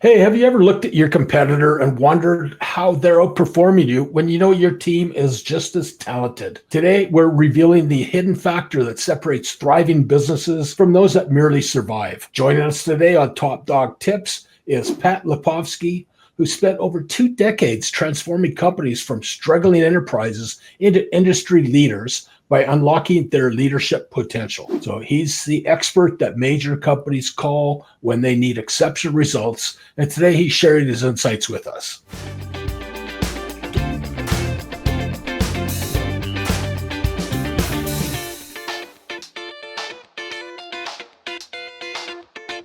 Hey, have you ever looked at your competitor and wondered how they're outperforming you when you know your team is just as talented? Today, we're revealing the hidden factor that separates thriving businesses from those that merely survive. Joining us today on Top Dog Tips is Pat Lipovski, who spent over 2 decades transforming companies from struggling enterprises into industry leaders by unlocking their leadership potential. So he's the expert that major companies call when they need exceptional results. And today he's sharing his insights with us.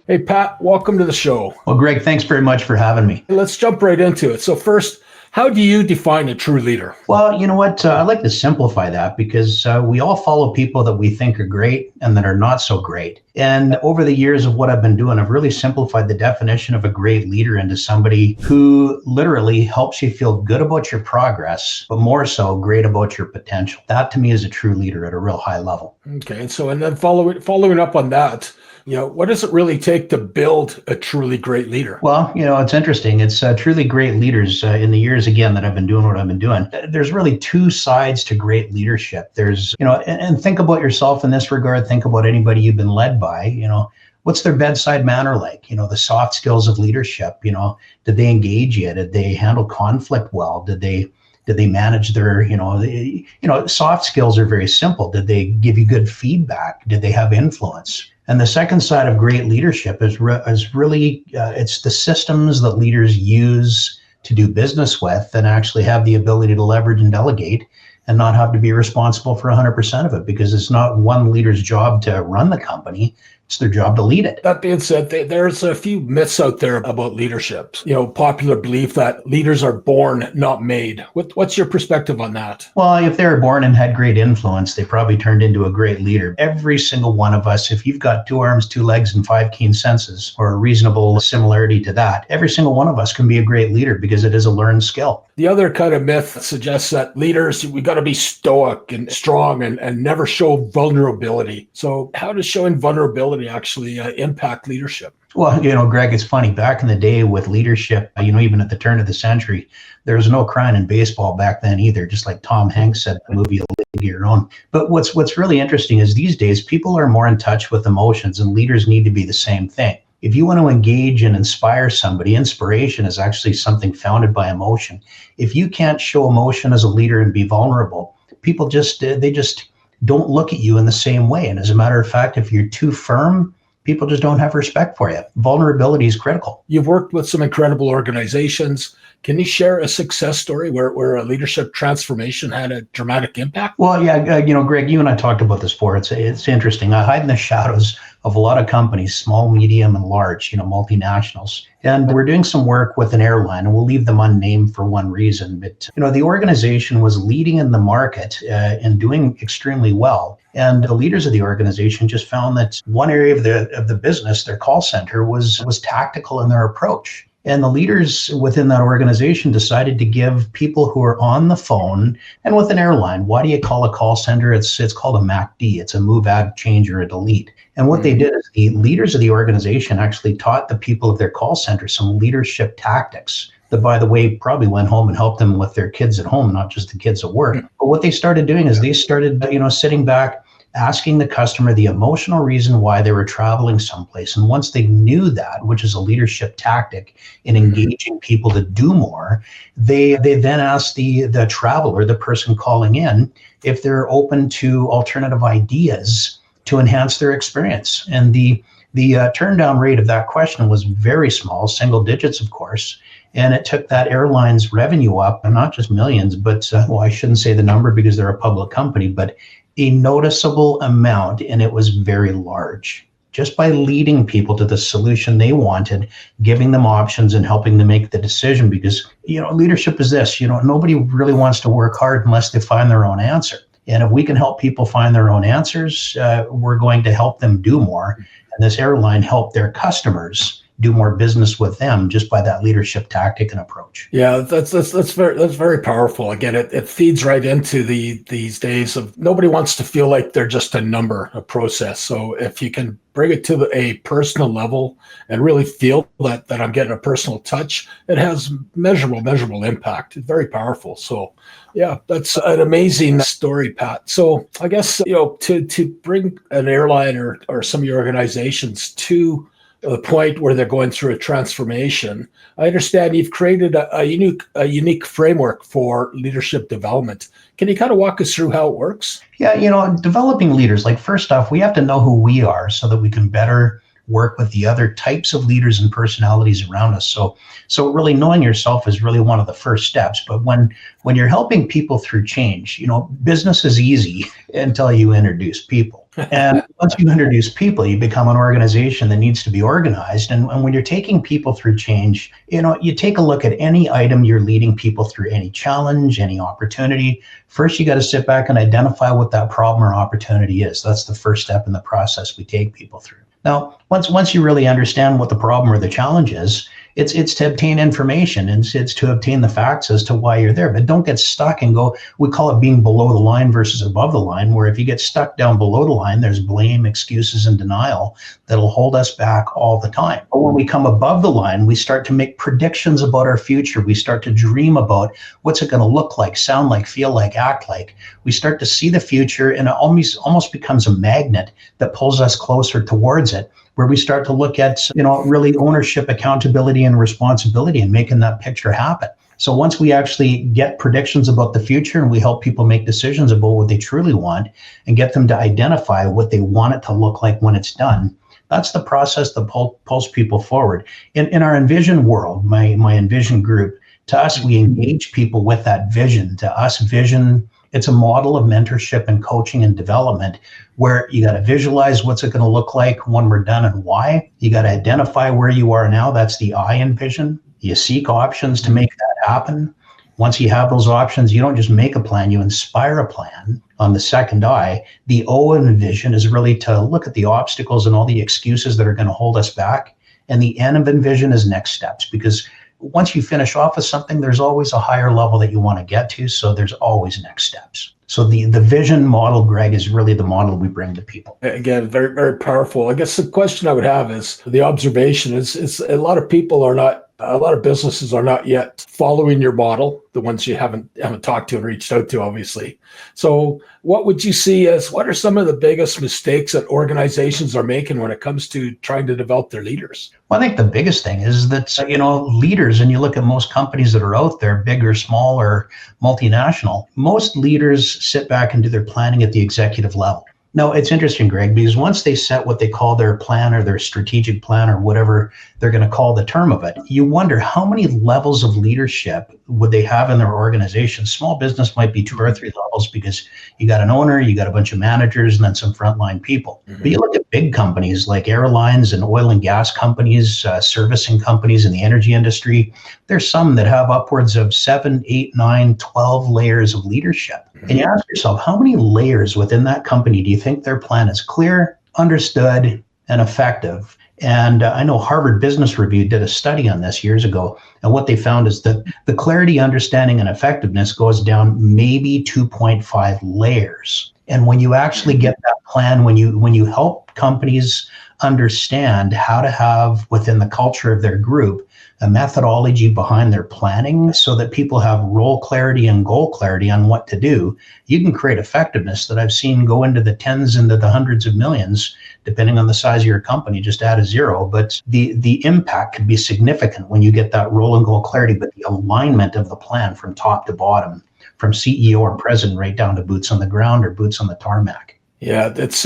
Hey, Pat, welcome to the show. Well, Greg, thanks very much for having me. Let's jump right into it. So first, how do you define a true leader? Well, you know what? I like to simplify that because we all follow people that we think are great and that are not so great. And over the years of what I've been doing, I've really simplified the definition of a great leader into somebody who literally helps you feel good about your progress, but more so great about your potential. That to me is a true leader at a real high level. Okay. And then following up on that, what does it really take to build a truly great leader? Well, it's interesting. It's truly great leaders in the years, again, that I've been doing what I've been doing. There's really two sides to great leadership. There's, and think about yourself in this regard. Think about anybody you've been led by, what's their bedside manner like? The soft skills of leadership, did they engage you? Did they handle conflict well? Did they manage their, soft skills are very simple. Did they give you good feedback? Did they have influence? And the second side of great leadership is really, it's the systems that leaders use to do business with and actually have the ability to leverage and delegate and not have to be responsible for 100% of it, because it's not one leader's job to run the company. It's their job to lead it. That being said, there's a few myths out there about leadership. Popular belief that leaders are born, not made. What's your perspective on that? Well, if they were born and had great influence, they probably turned into a great leader. Every single one of us, if you've got 2 arms, 2 legs, and 5 keen senses, or a reasonable similarity to that, every single one of us can be a great leader because it is a learned skill. The other kind of myth suggests that leaders, we got to be stoic and strong and never show vulnerability. So how does showing vulnerability actually impact leadership? Well, Greg, it's funny. Back in the day with leadership, even at the turn of the century, there was no crying in baseball back then either, just like Tom Hanks said in the movie A League of Your Own. But what's really interesting is these days, people are more in touch with emotions, and leaders need to be the same thing. If you want to engage and inspire somebody, inspiration is actually something founded by emotion. If you can't show emotion as a leader and be vulnerable, people they just don't look at you in the same way. And as a matter of fact, if you're too firm, people just don't have respect for you. Vulnerability is critical. You've worked with some incredible organizations. Can you share a success story where a leadership transformation had a dramatic impact? Well, yeah, Greg, you and I talked about this before. It's interesting. I hide in the shadows of a lot of companies, small, medium, and large, multinationals. And we're doing some work with an airline, and we'll leave them unnamed for one reason. But, the organization was leading in the market and doing extremely well. And the leaders of the organization just found that one area of the business, their call center, was tactical in their approach. And the leaders within that organization decided to give people who are on the phone, and with an airline, why do you call a call center? It's called a MACD. It's a move, add, change, or a delete. And what they did is the leaders of the organization actually taught the people of their call center some leadership tactics that, by the way, probably went home and helped them with their kids at home, not just the kids at work. But what they started doing is they started, sitting back, asking the customer the emotional reason why they were traveling someplace. And once they knew that, which is a leadership tactic in engaging people to do more, they then asked the traveler, the person calling in, if they're open to alternative ideas to enhance their experience. And the turn down rate of that question was very small, single digits, of course. And it took that airline's revenue up, and not just millions, but, I shouldn't say the number because they're a public company, but a noticeable amount, and it was very large. Just by leading people to the solution they wanted, giving them options and helping them make the decision, because, leadership is this, nobody really wants to work hard unless they find their own answer. And if we can help people find their own answers, we're going to help them do more. And this airline helped their customers do more business with them just by that leadership tactic and approach. Yeah, that's very powerful. Again, it feeds right into these days of nobody wants to feel like they're just a number, a process. So if you can bring it to a personal level and really feel that I'm getting a personal touch, it has measurable impact. It's very powerful. So yeah, that's an amazing story, Pat. So I guess, to bring an airline or some of your organizations to the point where they're going through a transformation, I understand you've created a unique framework for leadership development. Can you kind of walk us through how it works? Yeah, developing leaders, like first off, we have to know who we are so that we can better work with the other types of leaders and personalities around us. So really knowing yourself is really one of the first steps. But when you're helping people through change, business is easy until you introduce people. And once you introduce people, you become an organization that needs to be organized. And when you're taking people through change, you take a look at any item you're leading people through, any challenge, any opportunity. First, you got to sit back and identify what that problem or opportunity is. That's the first step in the process we take people through. Now, once you really understand what the problem or the challenge is, it's to obtain information and it's to obtain the facts as to why you're there. But don't get stuck and go, we call it being below the line versus above the line, where if you get stuck down below the line, there's blame, excuses, and denial that'll hold us back all the time. But when we come above the line, we start to make predictions about our future. We start to dream about what's it going to look like, sound like, feel like, act like. We start to see the future, and it almost becomes a magnet that pulls us closer towards it, where we start to look at, really ownership, accountability, and responsibility and making that picture happen. So once we actually get predictions about the future and we help people make decisions about what they truly want and get them to identify what they want it to look like when it's done, that's the process that pulls people forward. In our Envision world, my Envision group, to us, we engage people with that vision. To us, vision, it's a model of mentorship and coaching and development where you got to visualize what's it going to look like when we're done and why. You got to identify where you are now. That's the I in vision. You seek options to make that happen. Once you have those options, you don't just make a plan, you inspire a plan on the second I. The O in vision is really to look at the obstacles and all the excuses that are going to hold us back. And the N of envision is next steps, because once you finish off with something, there's always a higher level that you want to get to. So there's always next steps. So the vision model, Greg, is really the model we bring to people. Again, very, very powerful. I guess the question I would have is the observation is a lot of businesses are not yet following your model, the ones you haven't talked to and reached out to, obviously. So what would you see as, what are some of the biggest mistakes that organizations are making when it comes to trying to develop their leaders? Well, I think the biggest thing is that, leaders, and you look at most companies that are out there, big or small or multinational, most leaders sit back and do their planning at the executive level. No, it's interesting, Greg, because once they set what they call their plan or their strategic plan or whatever they're going to call the term of it, you wonder how many levels of leadership would they have in their organization. Small business might be 2 or 3 levels because you got an owner, you got a bunch of managers, and then some frontline people. Mm-hmm. But you look at big companies like airlines and oil and gas companies, servicing companies in the energy industry. There's some that have upwards of 7, 8, 9, 12 layers of leadership. Mm-hmm. And you ask yourself, how many layers within that company do you think their plan is clear, understood, and effective? And I know Harvard Business Review did a study on this years ago. And what they found is that the clarity, understanding, and effectiveness goes down maybe 2.5 layers. And when you actually get that plan, when you help companies understand how to have within the culture of their group a methodology behind their planning so that people have role clarity and goal clarity on what to do, you can create effectiveness that I've seen go into the tens, into the hundreds of millions, depending on the size of your company, just add a zero. But the impact could be significant when you get that role and goal clarity, but the alignment of the plan from top to bottom, from CEO or president right down to boots on the ground or boots on the tarmac. Yeah, it's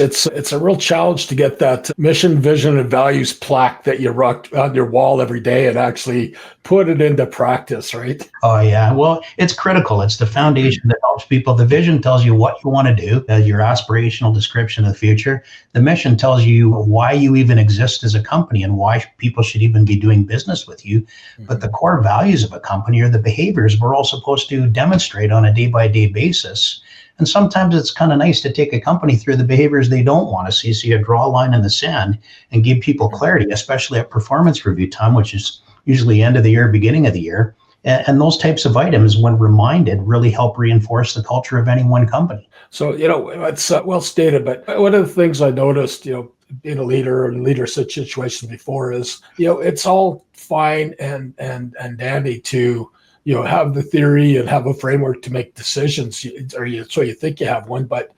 a real challenge to get that mission, vision, and values plaque that you rock on your wall every day and actually put it into practice, right? Oh, yeah. Well, it's critical. It's the foundation that helps people. The vision tells you what you want to do, your aspirational description of the future. The mission tells you why you even exist as a company and why people should even be doing business with you. Mm-hmm. But the core values of a company are the behaviors we're all supposed to demonstrate on a day-by-day basis And sometimes it's kind of nice to take a company through the behaviors they don't want to see. So you draw a line in the sand and give people clarity, especially at performance review time, which is usually end of the year, beginning of the year. And those types of items, when reminded, really help reinforce the culture of any one company. So, it's well stated, but one of the things I noticed, being a leader in leader situations before is, it's all fine and dandy to, have the theory and have a framework to make decisions, so you think you have one, but,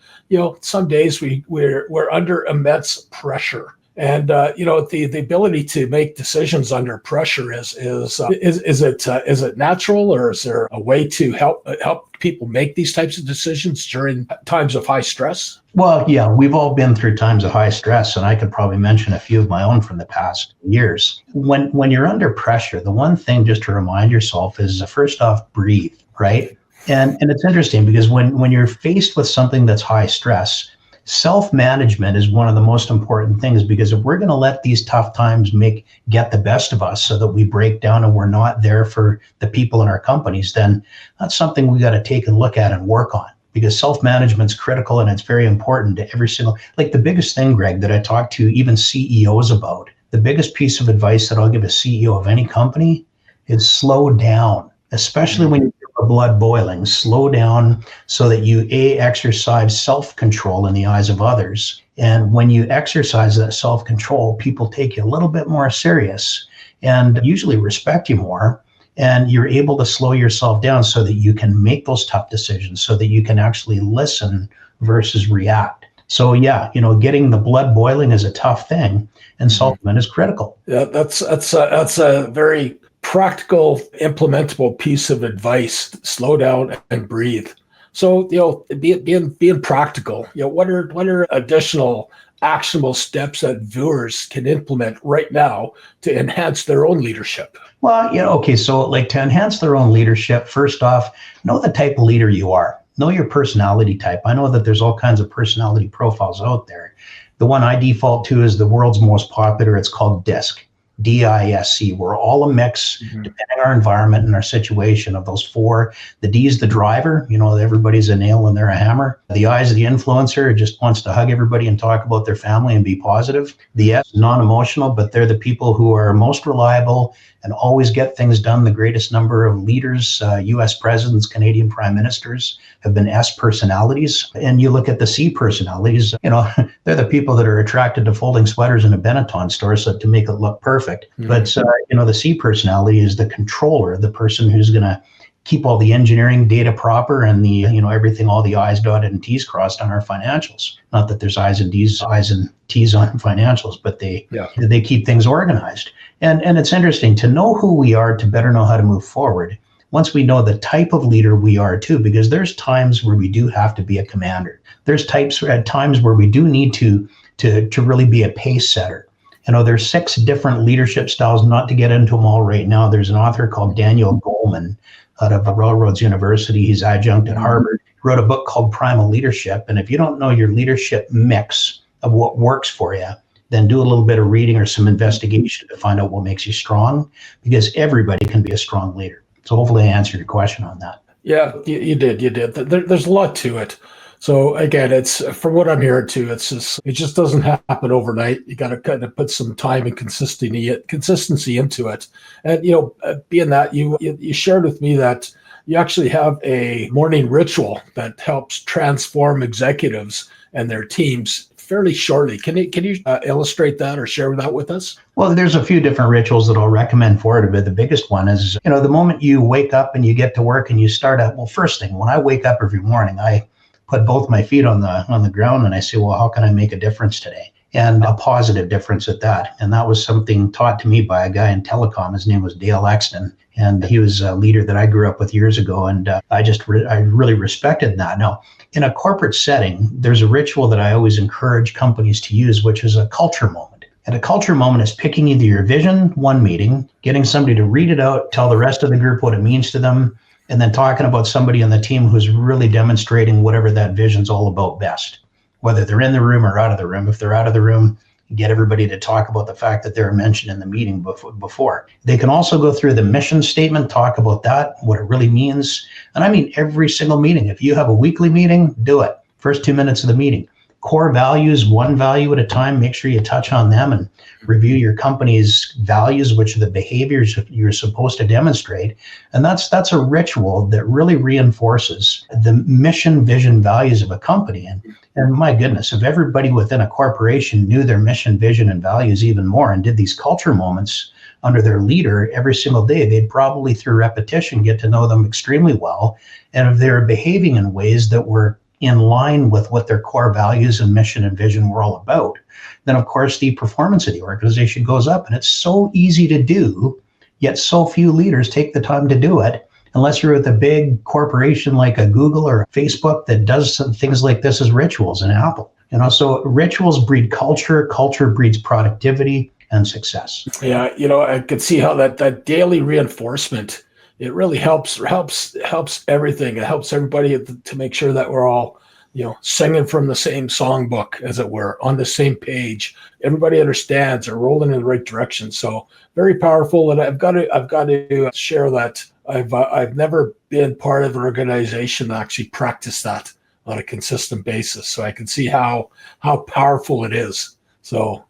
some days we're under immense pressure. And the ability to make decisions under pressure is it natural, or is there a way to help people make these types of decisions during times of high stress? Well, yeah, we've all been through times of high stress, and I could probably mention a few of my own from the past years. When you're under pressure, the one thing just to remind yourself is first off, breathe, right? And it's interesting because when you're faced with something that's high stress, self-management is one of the most important things, because if we're going to let these tough times get the best of us so that we break down and we're not there for the people in our companies, then that's something we got to take a look at and work on, because self-management is critical and it's very important to every single, like the biggest thing, Greg, that I talk to even CEOs about, the biggest piece of advice that I'll give a CEO of any company is slow down, especially when you feel the blood boiling. Slow down so that you exercise self-control in the eyes of others. And when you exercise that self-control, people take you a little bit more serious and usually respect you more. And you're able to slow yourself down so that you can make those tough decisions, so that you can actually listen versus react. So yeah, getting the blood boiling is a tough thing, and self-management is critical. Yeah, that's a very practical, implementable piece of advice. Slow down and breathe. So, being practical, what are additional actionable steps that viewers can implement right now to enhance their own leadership? Well, okay, so like to enhance their own leadership, first off, know the type of leader you are. Know your personality type. I know that there's all kinds of personality profiles out there. The one I default to is the world's most popular. It's called DISC. DISC. We're all a mix, depending on our environment and our situation, of those four. The D is the driver. Everybody's a nail and they're a hammer. The I is the influencer. It just wants to hug everybody and talk about their family and be positive. The S is non-emotional, but they're the people who are most reliable and always get things done. The greatest number of leaders, U.S. presidents, Canadian prime ministers, have been S personalities. And you look at the C personalities, they're the people that are attracted to folding sweaters in a Benetton store to make it look perfect. But, the C personality is the controller, the person who's going to keep all the engineering data proper and the, everything, all the I's dotted and T's crossed on our financials. Not that there's I's and T's on financials, but they keep things organized. And it's interesting to know who we are to better know how to move forward. Once we know the type of leader we are too, because there's times where we do have to be a commander. There's times where we do need to really be a pace setter. There's 6 different leadership styles, not to get into them all right now. There's an author called Daniel Goleman out of Railroads University. He's adjunct at Harvard. He wrote a book called Primal Leadership. And if you don't know your leadership mix of what works for you, then do a little bit of reading or some investigation to find out what makes you strong, because everybody can be a strong leader. So hopefully I answered your question on that. Yeah, you did. There's a lot to it. So again, it's, from what I'm hearing too, it just doesn't happen overnight. You got to kind of put some time and consistency into it. And being that you shared with me that you actually have a morning ritual that helps transform executives and their teams fairly shortly. Can you illustrate that or share that with us? Well, there's a few different rituals that I'll recommend for it, but the biggest one is, the moment you wake up and you get to work and you start out, well, first thing, when I wake up every morning, I put both my feet on the ground and I say, well, how can I make a difference today? And a positive difference at that. And that was something taught to me by a guy in telecom. His name was Dale Exton. And he was a leader that I grew up with years ago. And I really respected that. Now, in a corporate setting, there's a ritual that I always encourage companies to use, which is a culture moment. And a culture moment is picking either your vision, one meeting, getting somebody to read it out, tell the rest of the group what it means to them, and then talking about somebody on the team who's really demonstrating whatever that vision's all about best, whether they're in the room or out of the room. If they're out of the room, get everybody to talk about the fact that they were mentioned in the meeting before. They can also go through the mission statement, talk about that, what it really means. And I mean, every single meeting. If you have a weekly meeting, do it. First 2 minutes of the meeting. Core values, one value at a time, make sure you touch on them and review your company's values, which are the behaviors you're supposed to demonstrate. And that's a ritual that really reinforces the mission, vision, values of a company. And my goodness, if everybody within a corporation knew their mission, vision, and values even more and did these culture moments under their leader every single day, they'd probably, through repetition, get to know them extremely well. And if they're behaving in ways that were in line with what their core values and mission and vision were all about, then of course the performance of the organization goes up. And it's so easy to do, yet so few leaders take the time to do it, unless you're with a big corporation like a Google or a Facebook that does some things like this as rituals, and Apple. So rituals breed culture, culture breeds productivity and success. Yeah, I could see how that daily reinforcement, it really helps everything. It helps everybody to make sure that we're all, singing from the same songbook, as it were, on the same page. Everybody understands, or rolling in the right direction. So very powerful. And I've got to share that I've never been part of an organization that actually practice that on a consistent basis. So I can see how powerful it is. So,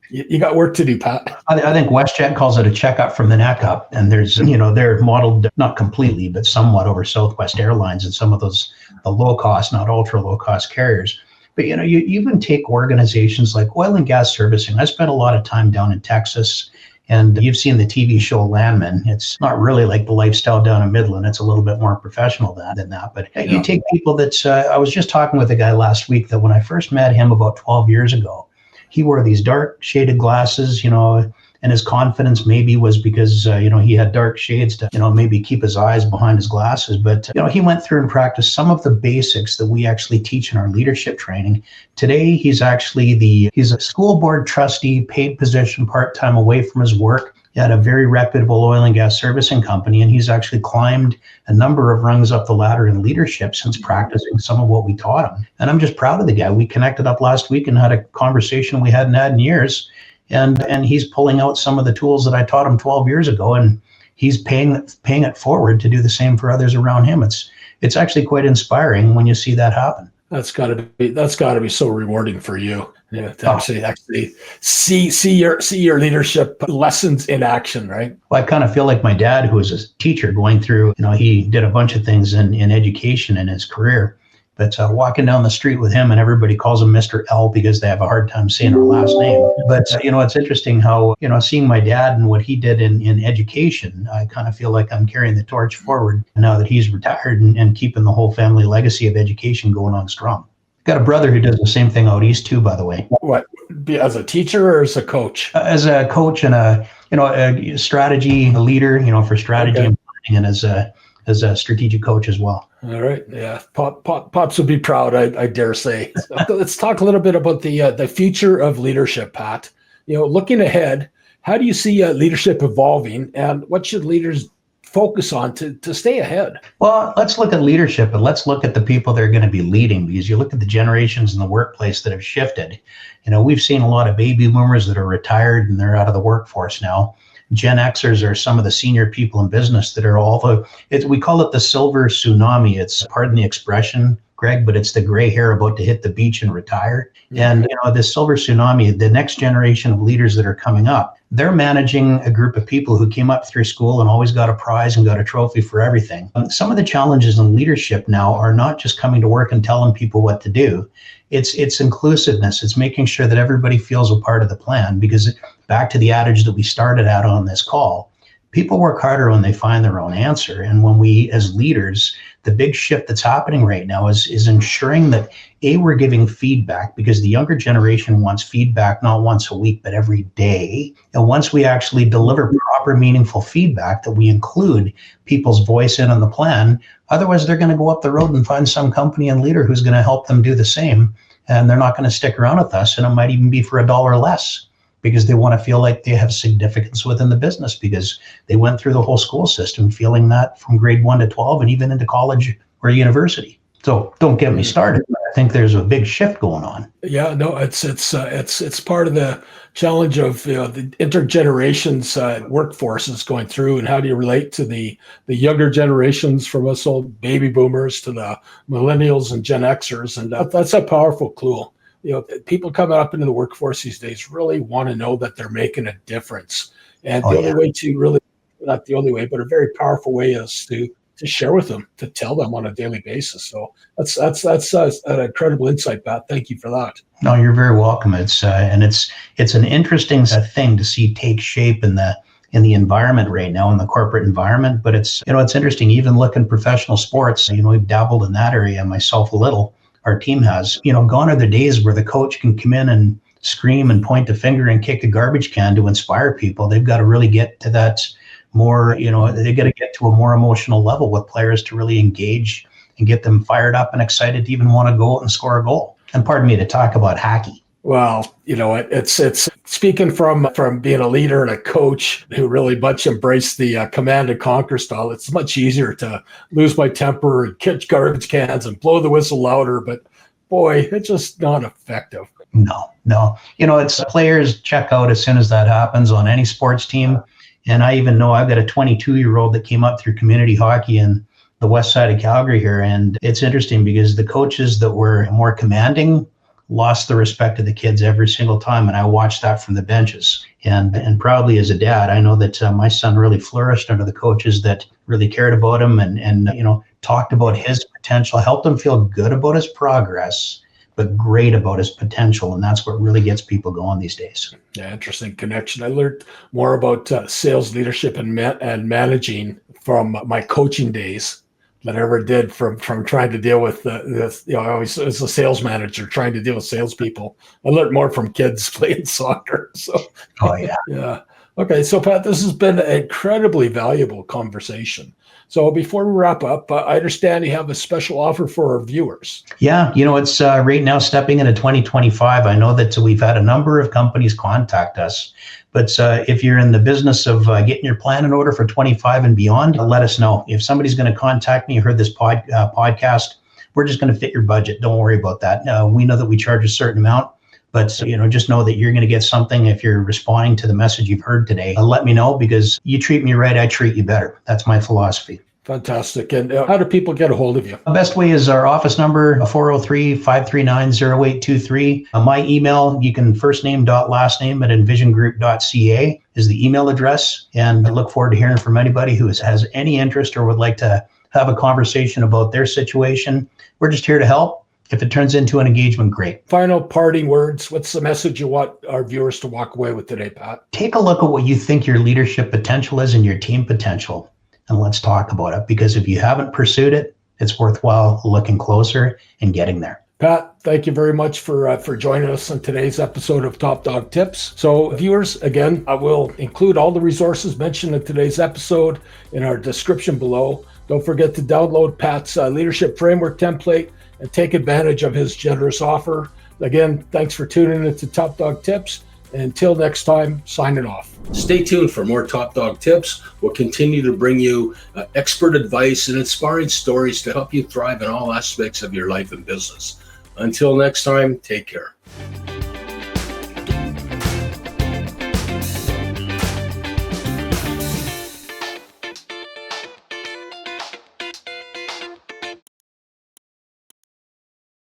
you got work to do, Pat. I think WestJet calls it a checkup from the neck up. And there's, they're modeled not completely, but somewhat over Southwest Airlines and some of those, the low cost, not ultra low cost carriers. But, you even take organizations like oil and gas servicing. I spent a lot of time down in Texas, and you've seen the TV show Landman. It's not really like the lifestyle down in Midland. It's a little bit more professional than that. But you take people that's, I was just talking with a guy last week that when I first met him about 12 years ago, he wore these dark shaded glasses, and his confidence maybe was because, he had dark shades to, maybe keep his eyes behind his glasses. But, he went through and practiced some of the basics that we actually teach in our leadership training. Today, he's a school board trustee, paid position, part-time, away from his work at a very reputable oil and gas servicing company. And he's actually climbed a number of rungs up the ladder in leadership since practicing some of what we taught him. And I'm just proud of the guy. We connected up last week and had a conversation we hadn't had in years. And he's pulling out some of the tools that I taught him 12 years ago, and he's paying it forward to do the same for others around him. It's actually quite inspiring when you see that happen. That's got to be so rewarding for you. Yeah, to actually see your leadership lessons in action, right? Well, I kind of feel like my dad, who was a teacher going through, he did a bunch of things in education in his career. But walking down the street with him, and everybody calls him Mr. L because they have a hard time saying her last name. But, it's interesting how, seeing my dad and what he did in education, I kind of feel like I'm carrying the torch forward now that he's retired and keeping the whole family legacy of education going on strong. Got a brother who does the same thing out east too, by the way. What, as a teacher or as a coach? As a coach and a strategy leader, for strategy and planning, and as a strategic coach as well. All right. Yeah. Pops would be proud, I dare say. So let's talk a little bit about the future of leadership, Pat. Looking ahead, how do you see leadership evolving, and what should leaders focus on to stay ahead? Well, let's look at leadership, and let's look at the people that are going to be leading, because you look at the generations in the workplace that have shifted. We've seen a lot of baby boomers that are retired and they're out of the workforce now. Gen Xers are some of the senior people in business that are we call it the silver tsunami. It's, pardon the expression, Greg, but it's the gray hair about to hit the beach and retire. And, this silver tsunami, the next generation of leaders that are coming up, they're managing a group of people who came up through school and always got a prize and got a trophy for everything. Some of the challenges in leadership now are not just coming to work and telling people what to do. It's inclusiveness. It's making sure that everybody feels a part of the plan, because back to the adage that we started out on this call, people work harder when they find their own answer. And when we, as leaders, the big shift that's happening right now is ensuring that, we're giving feedback, because the younger generation wants feedback not once a week, but every day. And once we actually deliver proper, meaningful feedback, that we include people's voice in on the plan, otherwise they're going to go up the road and find some company and leader who's going to help them do the same. And they're not going to stick around with us. And it might even be for $1 less, because they want to feel like they have significance within the business, because they went through the whole school system feeling that from grade 1 to 12 and even into college or university. So don't get me started. I think there's a big shift going on. Yeah, no, it's part of the challenge of the intergenerations workforce is going through, and how do you relate to the younger generations, from us old baby boomers to the millennials and Gen Xers, and that's a powerful clue. People coming up into the workforce these days really want to know that they're making a difference, and the only way to really, not the only way, but a very powerful way, is to share with them, to tell them on a daily basis. So that's an incredible insight, Pat. Thank you for that. No, you're very welcome. It's an interesting thing to see take shape in the environment right now, in the corporate environment. But it's interesting. Even look in professional sports. We've dabbled in that area myself a little. Our team has. Gone are the days where the coach can come in and scream and point the finger and kick a garbage can to inspire people. They've got to really get to that more, they got to get to a more emotional level with players to really engage and get them fired up and excited to even want to go out and score a goal. And pardon me to talk about hockey. Well, it's speaking from being a leader and a coach who really much embraced the command and conquer style. It's much easier to lose my temper and kick garbage cans and blow the whistle louder, but boy, it's just not effective. No. It's players check out as soon as that happens on any sports team. And I even know I've got a 22-year-old that came up through community hockey in the west side of Calgary here. And it's interesting because the coaches that were more commanding lost the respect of the kids every single time. And I watched that from the benches. And proudly as a dad, I know that my son really flourished under the coaches that really cared about him and talked about his potential, helped him feel good about his progress, but great about his potential. And that's what really gets people going these days. Yeah, interesting connection. I learned more about sales leadership and managing from my coaching days than I ever did from trying to deal with I always, as a sales manager, trying to deal with salespeople. I learned more from kids playing soccer. So, yeah. Okay, so Pat, this has been an incredibly valuable conversation. So before we wrap up, I understand you have a special offer for our viewers. Yeah, it's right now stepping into 2025. I know that we've had a number of companies contact us, but if you're in the business of getting your plan in order for 25 and beyond, let us know. If somebody's going to contact me, heard this podcast, we're just going to fit your budget. Don't worry about that. We know that we charge a certain amount. But, just know that you're going to get something if you're responding to the message you've heard today. Let me know, because you treat me right, I treat you better. That's my philosophy. Fantastic. And how do people get a hold of you? The best way is our office number, 403-539-0823. My email, you can firstname.lastname@envisiongroup.ca is the email address. And I look forward to hearing from anybody who has any interest or would like to have a conversation about their situation. We're just here to help. If it turns into an engagement, great. Final parting words. What's the message you want our viewers to walk away with today, Pat? Take a look at what you think your leadership potential is and your team potential, and let's talk about it. Because if you haven't pursued it, it's worthwhile looking closer and getting there. Pat, thank you very much for joining us on today's episode of Top Dog Tips. So viewers, again, I will include all the resources mentioned in today's episode in our description below. Don't forget to download Pat's leadership framework template and take advantage of his generous offer. Again, thanks for tuning in to Top Dog Tips. Until next time, signing off. Stay tuned for more Top Dog Tips. We'll continue to bring you expert advice and inspiring stories to help you thrive in all aspects of your life and business. Until next time, take care.